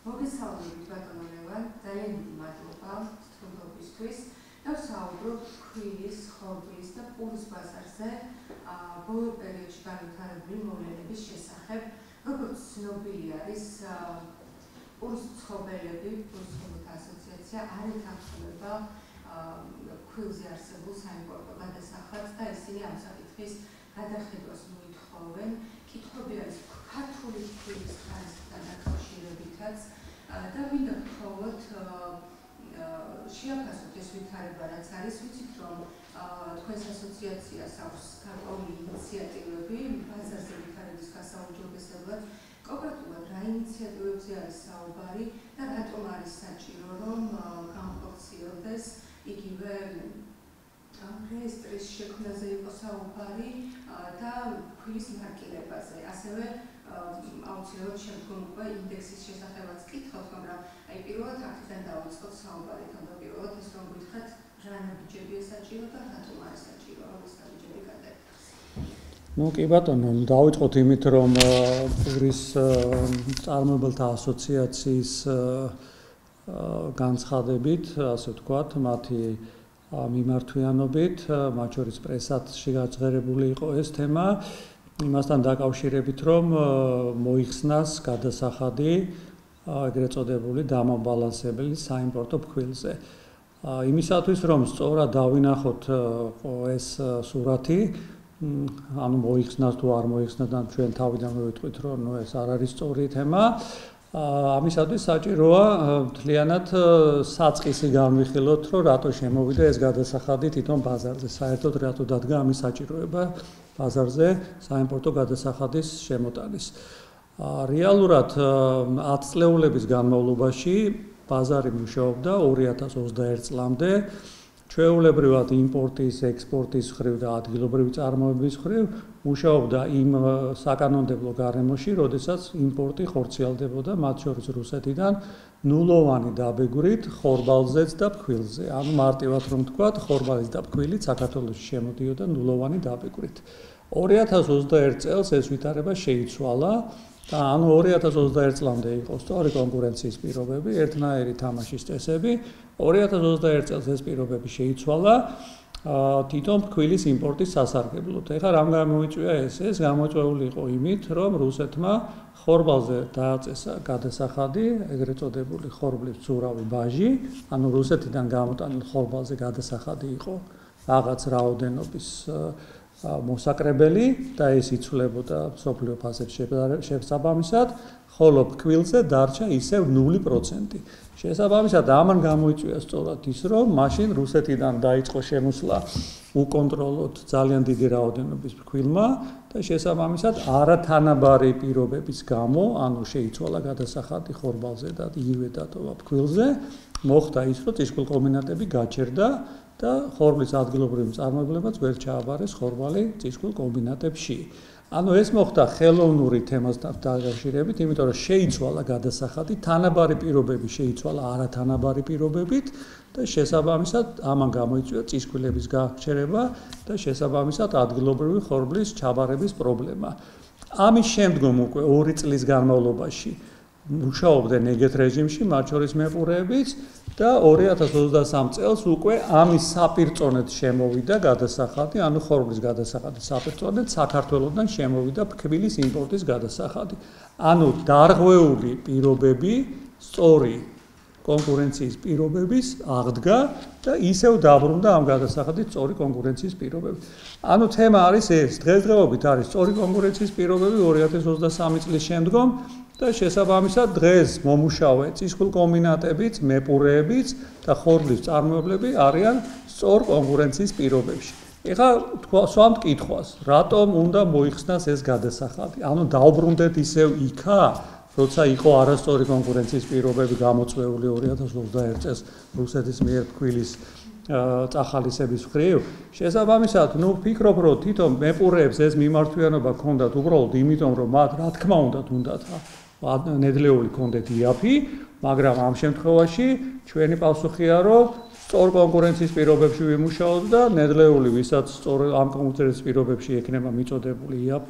მოგესალმებით ბატონო ლევან, ძალიან დიდი მადლობა სტუმრობისთვის. დავსაუბრობ ქვილის, ხორბლის და პურის ბაზარზე ბოლო პერიოდში განვითარებული მოვლენების შესახებ. როგორც ცნობილი არის, პურის მცხოვრებლები, პურის მცხოვრებთა ასოციაცია არ ეთანხმება ქვილზე არსებულ საიმპორტო გადასახადს და ისინი ამ საკითხის გადახედვას მოითხოვენ. კითხვები არის ქართული ქვილის ტრანზიტთან დაკავშირებითაც და მინდა გთხოვოთ შეაფასოთ ეს ვითარება, რაც არის. ვიცით, რომ თქვენს ასოციაციას აქვს გარკვეული ინიციატივები ბაზარზე ვითარების გასაუმჯობესებლად. კონკრეტულად რა ინიციატივებზე არის საუბარი და რატომ არის საჭირო, რომ განხორციელდეს იგივე რეესტრის შექმნაზე იყო საუბარი და ქვილის მარკირებაზე. ასევე აუცილებლად შემდგომ უკვე ინდექსის შესახებაც გითხავთ, მაგრამ პირველად აქედან დავიწყოთ საუბარი. თავდაპირველად ეს რომ გითხრათ, რა ნაბიჯებია საჭირო და რატომ არის საჭირო, რომ ეს ნაბიჯები გადაექცეს? კი ბატონო, დავიწყოთ იმით, რომ პურის წარმოებელთა ასოციაციის განცხადებით, ასე ვთქვათ, მათი მიმართვიანობით, მათ შორის პრესაში გაჟღერებული იყო ეს თემა, იმასთან დაკავშირებით, რომ მოიხსნას გადასახადი ეგრეთ წოდებული დამაბალანსებელი საიმპორტო ფქვილზე. იმისათვის, რომ სწორად დავინახოთ ეს სურათი, ანუ მოიხსნას თუ არ მოიხსნას, ჩვენ თავიდან მოვიტყვით, რომ ეს არ არის სწორი თემა. ამისათვის საჭიროა მთლიანად საწყისი განვიხილოთ, რომ რატო შემოვიდა ეს გადასახადი თვითონ ბაზარზე. საერთოდ რატო დადგა ამის საჭიროება ბაზარზე საიმპორტო გადასახადის შემოტანის. რეალურად 10 წლეულების განმავლობაში ბაზარი მუშაობდა 2021 წლამდე. ჩვეულებრივად იმპორტის, ექსპორტის მხრივ და ადგილობრივი წარმოების მხრივ მუშაობდა იმ საკანონმდებლო გარემოში, როდესაც იმპორტი ხორციელდებოდა მათ შორის რუსეთიდან ნულოვანი დაბეგვრით ხორბალზეც და ფქვილზე. ანუ მარტივად რომ ვთქვათ, ხორბალის და ფქვილით საქართველოში შემოდიოდა ნულოვანი დაბეგვრით. 2021 წელს ეს ვითარება შეიცვალა და ანუ 2021 წლამდე იყო სწორი კონკურენციის პირობები, ერთნაირი თამაშის წესები. 2021 წელს ეს პირობები შეიცვალა თვითონ ფქვილის იმპორტის სასარგებლოდ. ეხლა რამ გამოიწვია ეს? ეს გამოწვეული იყო იმით, რომ რუსეთმა ხორბალზე დააწესა გადასახადი, ეგრეთ წოდებული ხორბლის მცურავი ბაჟი, ანუ რუსეთიდან გამოტანილ ხორბალზე გადასახადი იყო რაღაც რაოდენობის მოსაკრებელი და ეს იცვლებოდა მსოფლიო ფასებში შესაბამისად, ხოლო ფქვილზე დარჩა ისევ 0%. შესაბამისად, ამან გამოიწვია სწორად ის, რომ მაშინ რუსეთიდან დაიწყო შემოსვლა უკონტროლოდ ძალიან დიდი რაოდენობის ფქვილმა და შესაბამისად არათანაბარი პირობების გამო, ანუ შეიცვალა გადასახადი ხორბალზე და იგივე დატოვა ფქვილზე, მოხდა ის, რომ წისქვილ-კომბინატები გაჩერდა და ხორბლის ადგილობრივი მწარმოებლებაც ვერ ჩააბარეს ხორბალი წისქვილ-კომბინატებში. ანუ ეს მოხდა ხელოვნური თემასთან დაკავშირებით, იმიტომ რომ შეიცვალა გადასახადი, თანაბარი პირობები შეიცვალა არათანაბარი პირობებით და შესაბამისად ამან გამოიწვია წისქვილების გაჩერება და შესაბამისად ადგილობრივი ხორბლის ჩაბარების პრობლემა. ამის შემდგომ უკვე 2 წლის განმავლობაში მუშაობდნენ ეგეთ რეჟიმში, მათ შორის მეყურეებიც და 2023 წელს უკვე ამის საპირწონედ შემოვიდა გადასახადი, ანუ ხორბლის გადასახადი საპირწონედ საქართველოსთან შემოვიდა ფქვილის იმპორტის გადასახადი. ანუ დარღვეული პირობები, სწორი კონკურენციის პირობების აღდგა და ისევ დაბრუნდა ამ გადასახადით სწორი კონკურენციის პირობები. ანუ თემა არის ეს, დღესდღეობით არის სწორი კონკურენციის პირობები 2023 წლის შემდგომ და შესაბამისად დღეს მომუშავე წისქვილ-კომბინატებიც, მეპურეებიც და ხორბლის წარმოებლები არიან სწორ კონკურენციის პირობებში. ეხლა სვამთ კითხვას, რატომ უნდა მოიხსნას ეს გადასახადი? ანუ დაუბრუნდეთ ისევ იქა, როცა იყო არასწორი კონკურენციის პირობები გამოწვეული 2021 წელს რუსეთის მიერ ფქვილის წახალისების მხრივ. შესაბამისად, ვფიქრობ, რომ თვითონ მეპურეებს ეს მიმართვიანობა ჰქონდათ უბრალოდ იმიტომ, რომ მათ რა თქმა უნდათ ნედლეული ჰქონდეთ იაფი, მაგრამ ამ შემთხვევაში ჩვენი პასუხია, რომ სწორ კონკურენციის პირობებში ვიმუშაოთ და ნედლეული, ვისაც სწორ ამ კონკურენციის პირობებში ექნება მიწოდებული IAP,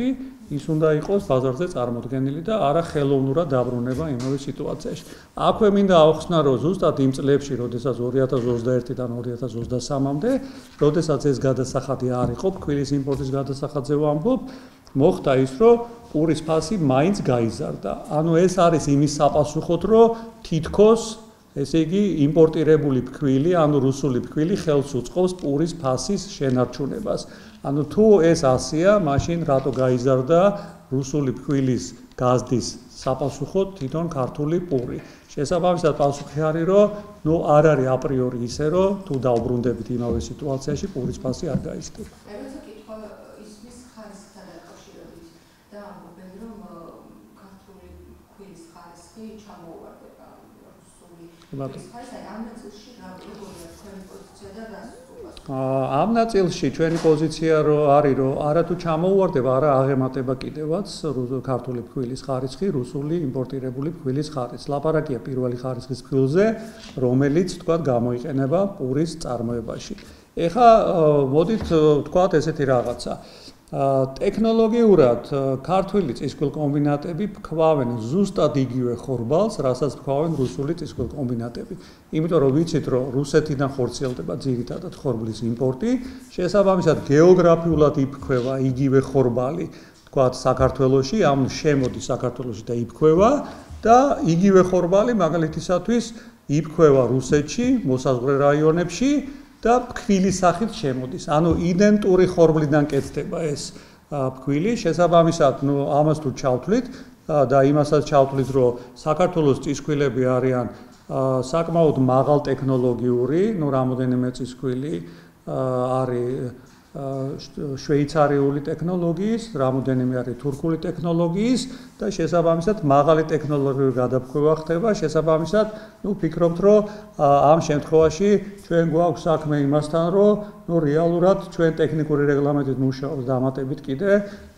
ის უნდა იყოს ბაზარზე წარმოდგენილი და არა ხელოვნურად დაბრუნება იმავე სიტუაციაში. აქვე მინდა ავხსნა, რომ ზუსტად იმ წლებში, როდესაც 2021-დან 2023-მდე, როდესაც ეს გადასახადი არ იყო, ფქვილის იმპორტის გადასახადზე ვამბობ, მოხდა ის, რომ პურის ფასი მაინც გაიზარდა. ანუ ეს არის იმის საპასუხოდ, რომ თითქოს ესე იგი იმპორტირებული ფქვილი, ანუ რუსული ფქვილი ხელს უწყობს პურის ფასის შენარჩუნებას. ანუ თუ ეს ასია, მაშინ რატო გაიზარდა რუსული ფქვილის გაზდის საპასუხოდ თვითონ ქართული პური. შესაბამისად პასუხი არის, რომ არ არის აპრიორი ისე, რომ თუ დაუბრუნდებით იმავე სიტუაციაში, პურის ფასი არ გაიზრდება. ამ ნაწილში ჩვენი პოზიცია არის, რომ არათუ ჩამოუვარდება, არა აღემატება კიდევაც ქართული ფქვილის ხარისხი, რუსული იმპორტირებული ფქვილის ხარისხს. ლაპარაკია პირველი ხარისხის ფქვილზე, რომელიც თქვა გამოიყენება პურის წარმოებაში. ეხლა მოდით ვთქვათ ესეთი რაღაცა. ტექნოლოგიურად ქართული წისქვილკომბინატები ფქვავენ ზუსტად იგივე ხორბალს, რასაც ფქვავენ რუსული წისქვილკომბინატები. იმიტომ რომ ვიცით, რომ რუსეთიდან ხორციელდება ძირითადად ხორბლის იმპორტი, შესაბამისად გეოგრაფიულად იფქვევა იგივე ხორბალი, თქვათ საქართველოში, ამ შემოდის საქართველოში და იფქვევა და იგივე ხორბალი მაგალითისათვის იფქვევა რუსეთში, მოსაზღვრე რაიონებში და ფქვილის სახით შემოდის. ანუ იდენტური ხორბლიდან კეთდება ეს ფქვილი. შესაბამისად, ამას თუ ჩავთვლით და იმასაც ჩავთვლით, რომ საქართველოს წისქვილები არიან საკმაოდ მაღალ ტექნოლოგიური, რამოდენიმე წისქვილი არის შვეიცარიული ტექნოლოგიის, რამოდენიმე არის თურქული ტექნოლოგიის და შესაბამისად მაღალი ტექნოლოგიური გადაფქვევა ხდება. შესაბამისად, ვფიქრობთ, რომ ამ შემთხვევაში ჩვენ გვაქვს საქმე იმასთან, რომ რეალურად ჩვენ ტექნიკური რეგლამენტით მუშაობს დამატებით კიდე,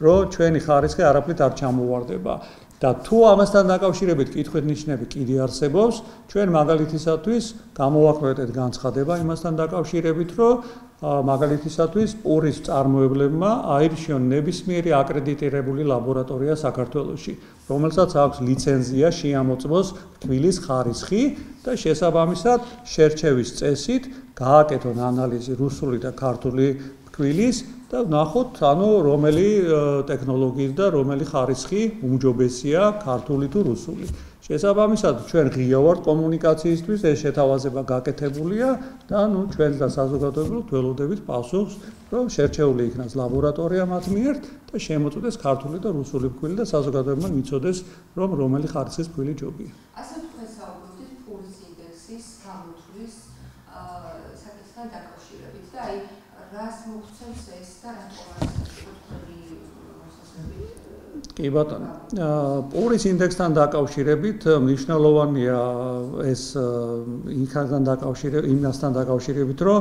რომ ჩვენი ხარისხი არაფრით არ ჩამოვარდება. და თუ ამასთან დაკავშირებით კითხვით ნიშნები კიდე არსებობს, ჩვენ მაგალითისათვის გამოვაკვეთეთ განცხადება იმასთან დაკავშირებით, რომ მაგალითისათვის პურის წარმოებლებმა აირჩიონ ნებისმიერი აკრედიტირებული ლაბორატორია საქართველოში, რომელსაც აქვს ლიცენზია შეამოწმოს ფქვილის ხარისხი და შესაბამისად შერჩევის წესით გააკეთონ ანალიზი რუსული და ქართული ფქვილის და ვნახოთ, ანუ რომელი ტექნოლოგიის და რომელი ხარისხი უმჯობესია, ქართული თუ რუსული. შესაბამისად, ჩვენ ღია ვართ კომუნიკაციისთვის, ეს შეთავაზება გაკეთებულია და ჩვენ და საზოგადოებრივ ველოდებით პასუხს, რომ შერჩეული იქნას ლაბორატორია მათ მიერ და შემოწმდეს ქართული და რუსული ფქვილი და საზოგადოებამ იცოდეს, რომ რომელი ხარისხის ფქვილი ჯობია. ასე თქვენ საუბრობთ პურის ინდექსის გამოთვლის საკითხთან დაკავშირებით და აი რას მოხდებს ეს და რატომ არის კი ბატონო, პურის ინდექსთან დაკავშირებით მნიშვნელოვანია ეს იმასთან დაკავშირებით, რომ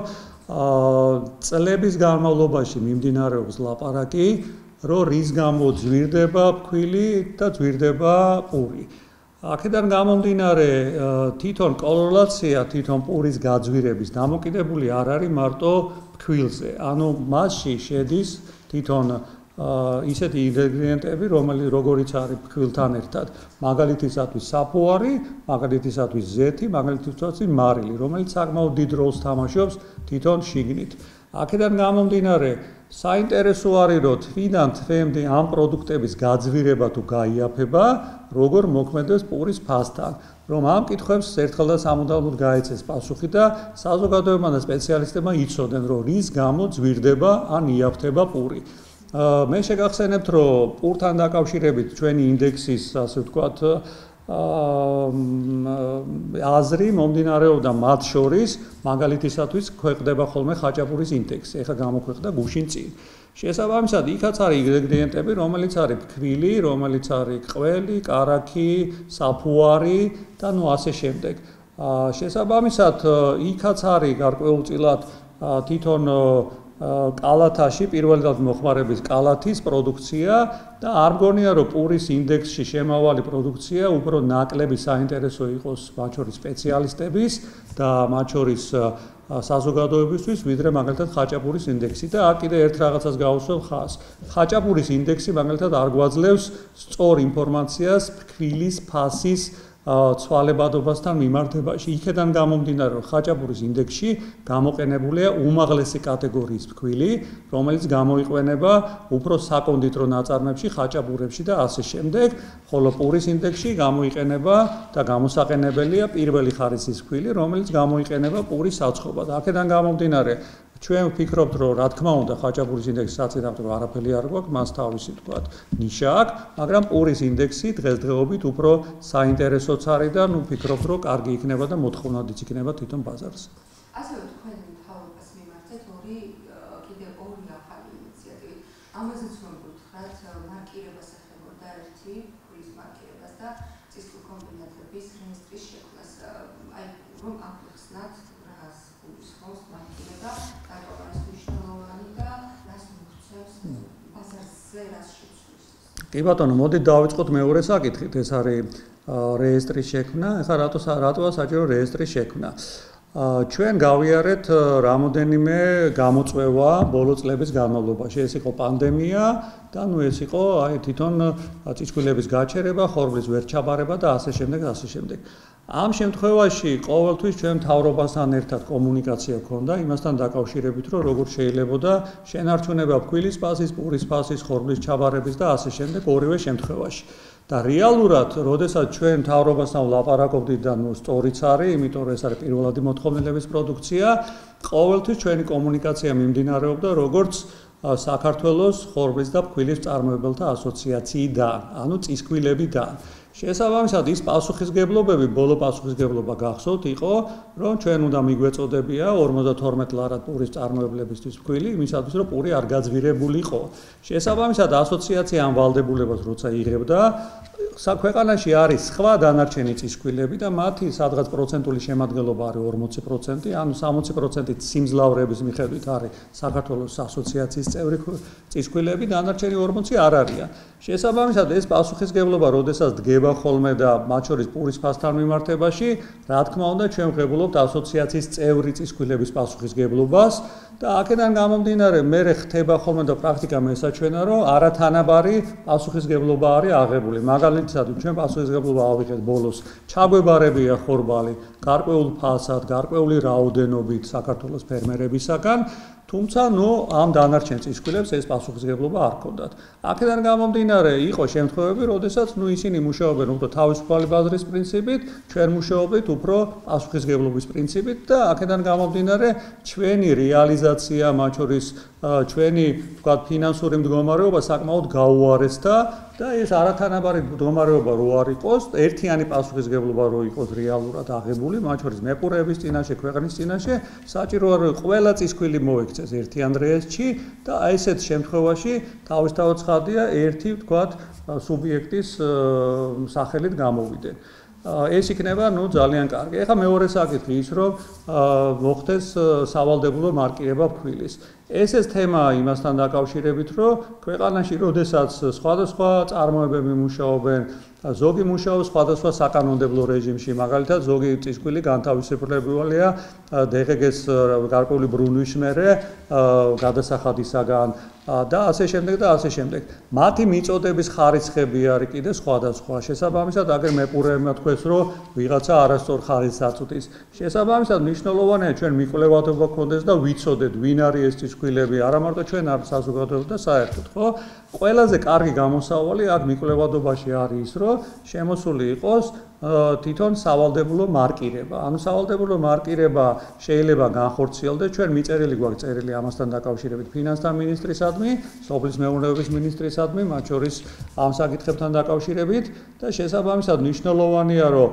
წლების განმავლობაში მიმდინარეობს ლაპარაკი, რომ რის გამო ძვირდება ფქვილი და ძვირდება პური. აქედან გამომდინარე, თვითონ კორელაცია, თვითონ პურის გაძვირების დამოკიდებული არ არის მარტო ფქვილზე. ანუ მასში შედის თვითონ ისეთი ინგრედიენტები, როგორიც არის ფქვილთან ერთად, მაგალითისათვის საფუარი, მაგალითისათვის ზეთი, მაგალითისათვის მარილი, რომელიც საკმაოდ დიდ როლს თამაშობს თვითონ შიგნით. აქედან გამომდინარე, საინტერესო არის, რომ თვიდან თვემდე ამ პროდუქტების გაძვირება თუ გაიაფება, როგორ მოქმედებს პურის ფასთან, რომ ამ კითხვებს ერთხელ და სამუდამოდ გაეცეს პასუხი და საზოგადოებამ და სპეციალისტებმა იცოდნენ, რომ რის გამო ძვირდება ან იაფთება პური. მე შეგახსენებთ, რომ პურთან დაკავშირებით ჩვენი ინდექსის, ასე ვთქვათ, აზრი მომდინარეობდა მათ შორის, მაგალითისათვის ქვეყნდება ხოლმე ხაჭაპურის ინდექსი, ეხლა გამოქვეყნდა გუშინ წინ. შესაბამისად, იქაც არის ინგრედიენტები, რომელიც არის ფქვილი, რომელიც არის ყველი, კარაქი, საფუარი და ასე შემდეგ. შესაბამისად, იქაც არის გარკვეულწილად თვითონ კალათაში პირველად მოხმარების კალათის პროდუქცია და არ მგონია რომ პურის ინდექსში შემავალი პროდუქცია უფრო ნაკლები საინტერესო იყოს მათ შორის სპეციალისტების და მათ შორის საზოგადოებისთვის, ვიდრე მაგალითად ხაჭაპურის ინდექსი და აქ კიდე ერთ რაღაცას გავუსვევ ხაზს. ხაჭაპურის ინდექსი მაგალითად არ გვაძლევს სწორ ინფორმაციას ფქვილის ფასის ცვალებადობასთან მიმართებაში. იქედან გამომდინარე, რომ ხაჭაპურის ინდექსში გამოყენებულია უმაღლესი კატეგორიის ფქვილი, რომელიც გამოიყენება უფრო საკონდიტრო ნაწარმებში, ხაჭაპურებში და ასე შემდეგ, ხოლო პურის ინდექსში გამოიყენება და გამოსაყენებელია პირველი ხარისხის ფქვილი, რომელიც გამოიყენება პურის საცხობად. აქედან გამომდინარე, ჩვენ ვფიქრობთ, რომ რა თქმა უნდა ხაჭაპურის ინდექსი საწინააღმდეგო არაფერი არ გვაქვს, მას თავისი თქვათ ნიშა აქვს, მაგრამ პურის ინდექსი დღესდღეობით უფრო საინტერესოც არის და ნუ ვფიქრობთ, რომ კარგი იქნება და მოთხოვნადიც იქნება თვითონ ბაზარზე. ასევე თქვენ მთავრობას მიმართეთ კიდევ ორი ახალი ინიციატივით. ამაზეც რომ გითხრათ, მარკირებას ეხებოდა ერთი ფქვილის მარკირებას და წისქვილ კომბინატების რეესტრის შექმნას. აი რომ აღხსნათ რას გულისხმობს მარკირება. კი ბატონო, მოდით დავიწყოთ მეორე საკითხით, ეს არის რეესტრის შექმნა. ეხლა რატოა საჭირო რეესტრის შექმნა? ჩვენ გავიარეთ რამოდენიმე გამოწვევა ბოლო წლების განმავლობაში. ეს იყო პანდემია და ეს იყო აი თვითონ წისქვილების გაჩერება, ხორბლის ვერჩაბარება და ასე შემდეგ და ასე შემდეგ. ამ შემთხვევაში ყოველთვის ჩვენ მთავრობასთან ერთად კომუნიკაცია ჰქონდა იმასთან დაკავშირებით, რომ როგორ შეიძლებოდა შენარჩუნება ფქვილის ფასის, პურის ფასის, ხორბლის ჩაბარების და ასე შემდეგ ორივე შემთხვევაში. და რეალურად, როდესაც ჩვენ მთავრობასთან ვლაპარაკობდით და სწორიც არის, იმიტომ რომ ეს არის პირველადი მოთხოვნილების პროდუქცია, ყოველთვის ჩვენი კომუნიკაცია მიმდინარეობდა როგორც საქართველოს ხორბლის და ფქვილის მწარმოებელთა ასოციაციიდან, ანუ წისქვილებიდან. შესაბამისად ის პასუხისგებლობები, ბოლო პასუხისგებლობა გახსოვთ იყო, რომ ჩვენ უნდა მიგვეწოდებია 52 ლარად პურის წარმოებლებისთვის ფქვილი, იმისათვის რომ პური არ გაძვირებულიყო. შესაბამისად ასოციაცია ამ ვალდებულებას როცა იღებდა, ქვეყანაში არის სხვა დანარჩენი წისქვილები და მათი სადღაც პროცენტული შემადგენლობა არის 40%, ანუ 60% სიმძლავრების მიხედვით არის საქართველოს ასოციაციის წევრი წისქვილები, დანარჩენი 40% არ არიან. შესაბამისად ეს პასუხისგებლობა, როდესაც დგება ხოლმე და მათ შორის პურის ფასთან მიმართებაში, რა თქმა უნდა, ჩვენ ვღებულობთ ასოციაციის წევრი წისქვილების პასუხისგებლობას და აქედან გამომდინარე, მე ხდება ხოლმე და პრაქტიკა ესაჩვენა, რომ არათანაბარი პასუხისგებლობა არის აღებული. მაგალითად, ჩვენ პასუხისგებლობა ავიღეთ ბოლოს, ჩაგვებარებია ხორბალი გარკვეულ ფასად, გარკვეული რაოდენობით საქართველოს ფერმერებისაგან, თუმცა ამ დანარჩენ წისქვილებს ეს პასუხისგებლობა არ ჰქონდათ. აქედან გამომდინარე, იყო შემთხვევები, როდესაც ისინი მუშაობენ უფრო თავისუფალი ბაზრის პრინციპით, ჩვენ მუშაობთ უფრო პასუხისგებლობის პრინციპით და აქედან გამომდინარე, ჩვენი რეალიზაცია, მათ შორის ჩვენი თქვათ ფინანსური მდგომარეობა საკმაოდ გაუარესდა და ეს არათანაბარი მდგომარეობა რო არ იყოს, ერთიანი პასუხისგებლობა რო იყოს რეალურად აღებული, მათ შორის მეპურეების წინაშე, ქვეყნის წინაშე, საჭიროა რომ ყველა წისქვილი მოექცეს ერთიან რეესტრში და აი ესეთ შემთხვევაში თავისთავად ცხადია ერთი თქვათ სუბიექტის სახელით გამოვიდნენ. ეს იქნება ძალიან კარგი. ეხლა მეორე საკითხი ის რომ მოხდეს სავალდებულო მარკირება ფქვილის. ეს თემა იმასთან დაკავშირებით, რომ ქვეყანაში როდესაც სხვადასხვა წარმოებები მუშაობენ, ზოგი მუშაობს სხვადასხვა საკანონმდებლო რეჟიმში, მაგალითად ზოგი წისქვილი განთავისუფლებელია DGG-ს გარკვეული ბრუნვის მერე გადასახადისაგან და ასე შემდეგ და ასე შემდეგ. მათი მიწოდების ხარისხები არის კიდე სხვადასხვა. შესაბამისად, აგერ მეპურეებმა თქვეს, რომ ვიღაცა არასწორ ხარისხს აწვდის. შესაბამისად, მნიშვნელოვანია ჩვენ მიკვლევადობა გქონდეს და ვიცოდეთ, ვინ არის ეს წისქვილები, არა მარტო ჩვენ არ საზოგადოება და საერთოდ, ხო? ყველაზე კარგი გამოსავალი აქ მიკვლევადობაში არის ის, რომ შემოსული იყოს თვითონ სავალდებულო მარკირება. ანუ სავალდებულო მარკირება შეიძლება განხორციელდეს, ჩვენ მიწერილი გვაქვს წერილი ამასთან დაკავშირებით ფინანსთა მინისტრისადმი, სოფლის მეურნეობის მინისტრისადმი, მათ შორის ამ საკითხებთან დაკავშირებით და შესაბამისად მნიშვნელოვანია, რომ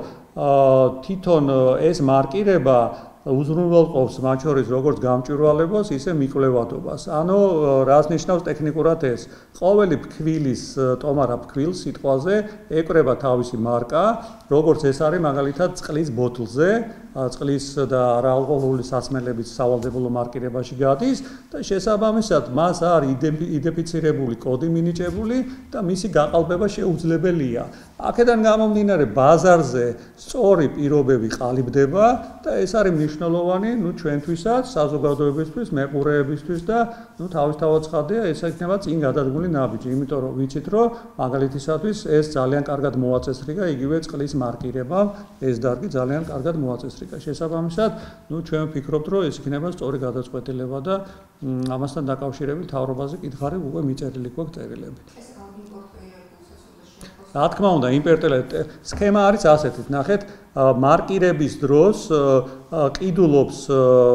თვითონ ეს მარკირება უზრუნველყოფს მათ შორის როგორც გამჭვირვალებას, ისე მიკვლევადობას. ანუ რას ნიშნავს ტექნიკურად ეს? ყოველი ფქვილის ტომარა ფქვილ სიტყვაზე ეკვრება თავისი მარკა, როგორც ეს არის მაგალითად წყლის ბოთლზე, წყლის და არაალკოჰოლური სასმელების სავალდებულო მარკირებაში გადის და შესაბამისად მას არის იდენტიფიცირებული კოდი მინიჭებული და მისი გაყალბება შეუძლებელია. აქედან გამომდინარე ბაზარზე სწორი პირობები ყალიბდება და ეს არის მნიშვნელოვანი ჩვენთვისაც, საზოგადოებისთვის, მეყურეებისთვის და თავისთავად ცხადია, ეს იქნება წინ გადადგმული ნაბიჯი, იმიტომ რომ ვიცით, რომ მაგალითისათვის ეს ძალიან კარგად მოაწესრიგა იგივე წყლის მარკირებამ, ეს დარგი ძალიან კარგად მოაწესრიგა. შესაბამისად, ჩვენ ვფიქრობთ, რომ ეს იქნება სწორი გადაწყვეტილება და ამასთან დაკავშირებით თავრობაზე კითხარი უკვე მიწერილი გვაქვს წერილები. რა თქმა უნდა, იმპერტელეთ სქემა არის ასეთი, ნახეთ, მარკირების დროს ყიდულობს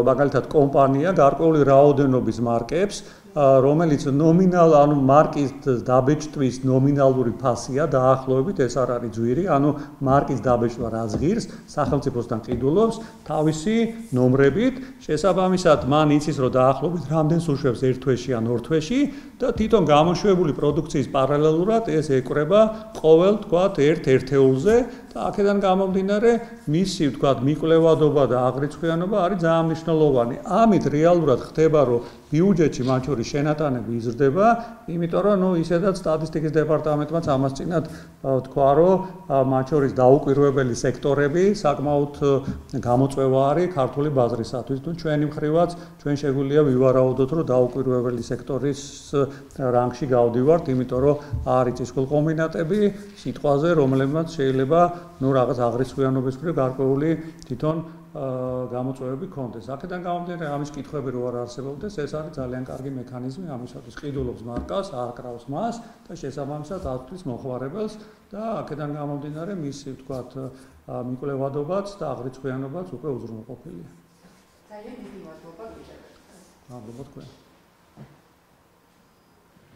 მაგალითად კომპანია გარკვეული რაოდენობის მარკებს, რომელიც ნომინალ, ანუ მარკის დაბეჭდვის ნომინალური ფასია დაახლოებით, ეს არ არის ძვირი, ანუ მარკის დაბეჭდვა რაც ღირს, სახელმწიფოსთან ყიდულობს თავისი ნომრებით, შესაბამისად მან იცის, რომ დაახლოებით რამდენს უშვებს ერთ თვეში ან ორ თვეში და თვითონ გამოშვებული პროდუქციის პარალელურად ეს ეკვრება ყოველ, თქვათ, ერთ ერთეულზე და აქედან გამომდინარე მისი, თქვათ, მიკვლევადობა და აღრიცხვიანობა არის ძალიან მნიშვნელოვანი. ამით რეალურად ხდება, რომ ბიუჯეტში მათ შორის შენატანები იზრდება, იმიტომ რომ ისედაც სტატისტიკის დეპარტამენტმაც ამას წინათ თქვა, რომ მათ შორის დაუკვირვებელი სექტორები საკმაოდ გამოწვევა არის ქართული ბაზრისათვის. ჩვენი მხრივაც ჩვენ შეგვიძლია ვივარაუდოთ, რომ დაუკვირვებელი სექტორის რანგში გავდივართ, იმიტომ რომ არის წისქვილ კომბინატები სიტყვაზე, რომლებმაც შეიძლება რაღაც აღრიცხვიანობის მხრივ გარკვეული თვითონ გამოწვევები ქონდეს. აქედან გამომდინარე, ამის კითხვები რო არ არსებობდეს, ეს არის ძალიან კარგი მექანიზმი ამისათვის. ყიდულობს მარკას, აკრავს მას და შესაბამისად აწვდის მოხმარებელს და აქედან გამომდინარე, მისი, ვთქვათ, მიკვლევადობაც და აღრიცხვიანობაც უკვე უზრუნველყოფილია. ძალიან დიდი მადლობა გიჟებთ. მადლობა თქვენ.